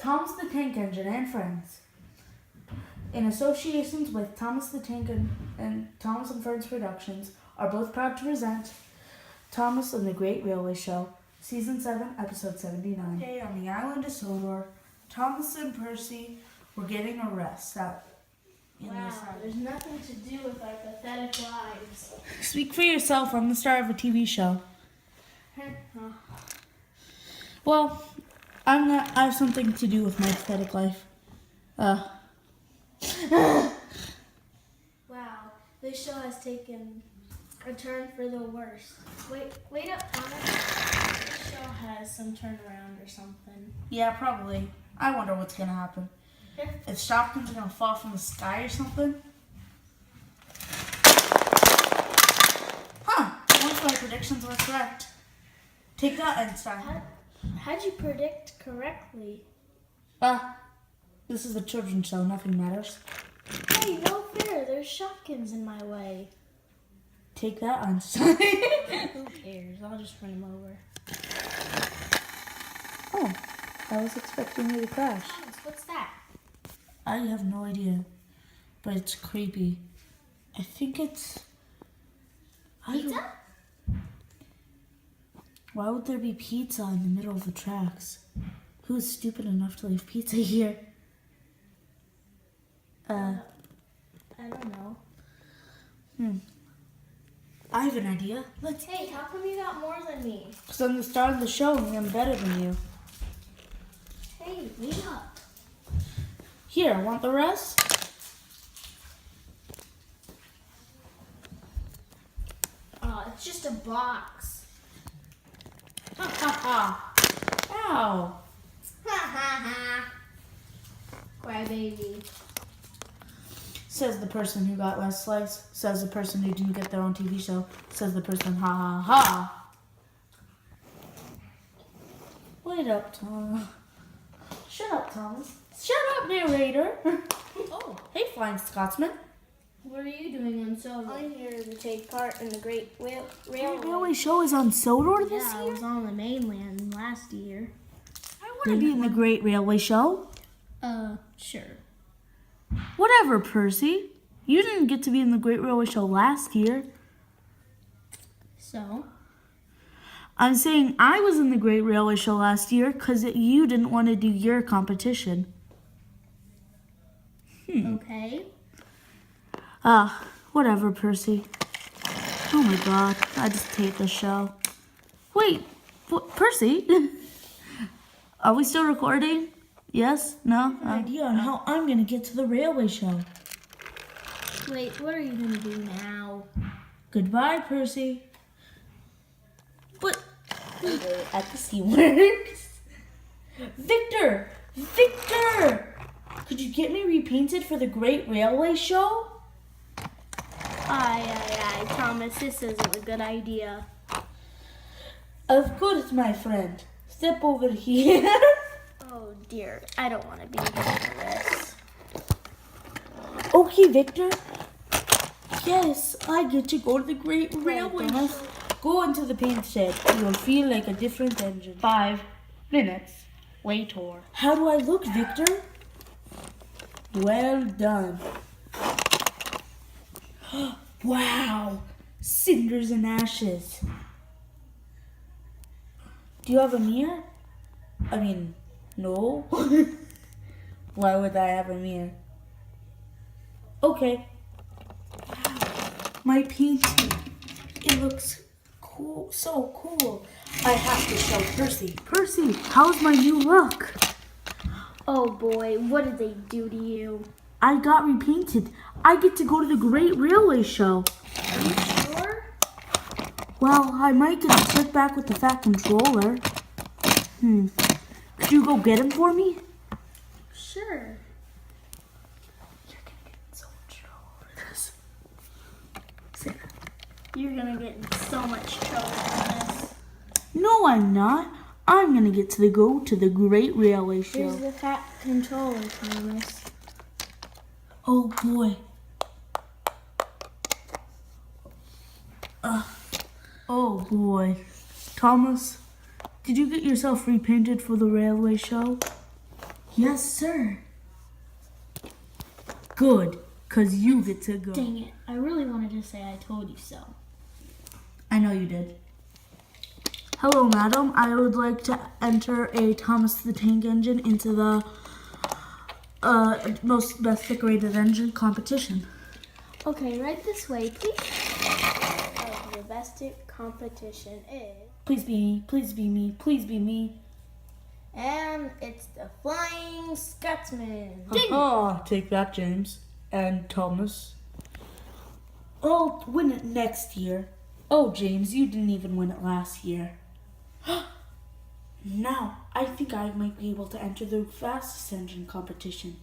Thomas the Tank Engine and Friends. In associations with Thomas the Tank and Thomas and Friends Productions are both proud to present Thomas and the Great Railway Show, Season 7, Episode 79. Today on the island of Sodor, Thomas and Percy were getting a rest out. Wow, there's nothing to do with our pathetic lives. Speak for yourself. I'm the star of a TV show. Well, I have something to do with my pathetic life. Wow, this show has taken a turn for the worse. Wait up, Thomas. This show has some turnaround or something. Yeah, probably. I wonder what's gonna happen. If Shopkins are gonna fall from the sky or something. Once my predictions were correct. Take that, Einstein. How'd you predict correctly? This is a children's show. Nothing matters. Hey, no fair. There's Shopkins in my way. Take that, Einstein. Who cares? I'll just run him over. Oh, I was expecting you to crash. Thomas, what's that? I have no idea, but it's creepy. I think it's... Pizza? Why would there be pizza in the middle of the tracks? Who's stupid enough to leave pizza here? I don't know. I have an idea. Hey, how come you got more than me? Because I'm the star of the show and I'm better than you. Hey, meet up. Here, want the rest? Oh, it's just a box. Ha ha ha. Ow. Ha ha ha. Crybaby. Says the person who got less slice. Says the person who didn't get their own TV show. Says the person ha ha ha. Wait up, Thomas. Shut up, Thomas. Shut up, narrator. Oh, hey, Flying Scotsman. What are you doing on Sodor? I'm here to take part in the Great The Railway. Railway Show is on Sodor this Yeah, I year? was on the mainland last year. I want to be in the Great Railway Show. Sure. Whatever, Percy. You didn't get to be in the Great Railway Show last year. So? I'm saying I was in the Great Railway Show last year because you didn't want to do your competition. Okay. Whatever, Percy. Oh my god, I just hate this show. Wait, what, Percy? Are we still recording? Yes? No? Idea on how I'm gonna get to the railway show. Wait, what are you gonna do now? Goodbye, Percy. But at the C works. Victor! Victor! Could you get me repainted for the Great Railway Show? Aye, Thomas, this isn't a good idea. Of course, my friend. Step over here. Oh dear, I don't want to be here for this. Okay, Victor. Yes, I get to go to the Great Railway Show. Go into the paint shed. You will feel like a different engine. 5 minutes later. How do I look, Victor? Well done. Wow, cinders and ashes. Do you have a mirror? I mean, no. Why would I have a mirror? Okay. My painting. It looks cool, so cool. I have to show Percy. Percy, how's my new look? Oh boy, what did they do to you? I got repainted. I get to go to the Great Railway Show. Are you sure? Well, I might get a trip back with the Fat Controller. Could you go get him for me? Sure. You're gonna get in so much trouble for this. Sarah. You're gonna get in so much trouble for this. No, I'm not. I'm gonna get to go to the Great Railway Show. Here's the Fat Controller, Thomas. Oh boy. Oh boy. Thomas, did you get yourself repainted for the railway show? Yes, sir. Good, 'cause you get to go. Dang it. I really wanted to say I told you so. I know you did. Hello, madam. I would like to enter a Thomas the Tank Engine into the most best decorated engine competition. Okay, right this way, please. The best competition is... Please be me. Please be me. Please be me. And it's the Flying Scotsman. Take that, James and Thomas. I'll win it next year. Oh, James, you didn't even win it last year. Now, I think I might be able to enter the fastest engine competition.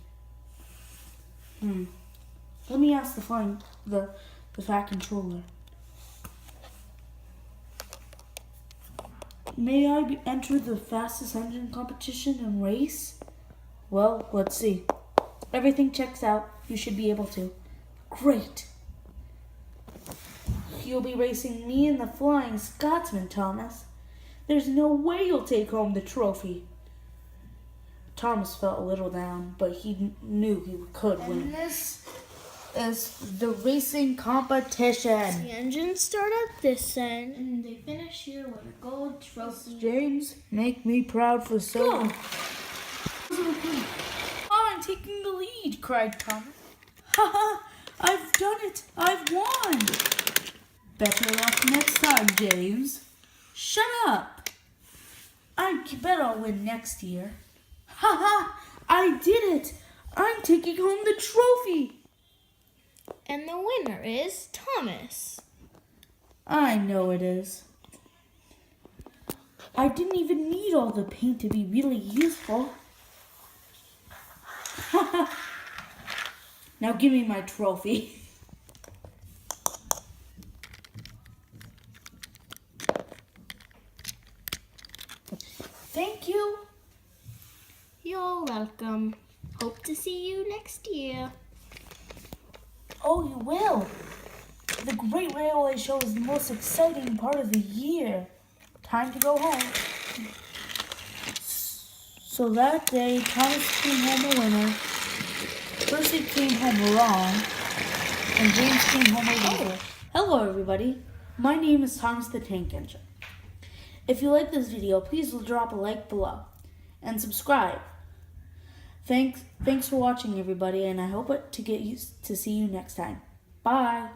Let me ask the fat controller. May I enter the fastest engine competition and race? Well, let's see. Everything checks out. You should be able to. Great. You'll be racing me in the Flying Scotsman, Thomas. There's no way you'll take home the trophy. Thomas felt a little down, but he knew he could win. And this is the racing competition. The engines start at this end, and they finish here with a gold trophy. James, make me proud for so long. I'm taking the lead, cried Thomas. Ha ha! I've done it! I've won! Better luck next time, James. Shut up! I bet I'll win next year. Ha ha! I did it! I'm taking home the trophy! And the winner is Thomas. I know it is. I didn't even need all the paint to be really useful. Now give me my trophy. Thank you. You're welcome. Hope to see you next year. Oh, you will. The Great Railway Show is the most exciting part of the year. Time to go home. So that day, Thomas came home a winner. Percy came home wrong. And James came home a loser. Hello, everybody. My name is Thomas the Tank Engine. If you like this video, please drop a like below and subscribe. Thanks for watching, everybody, and I hope to see you next time. Bye.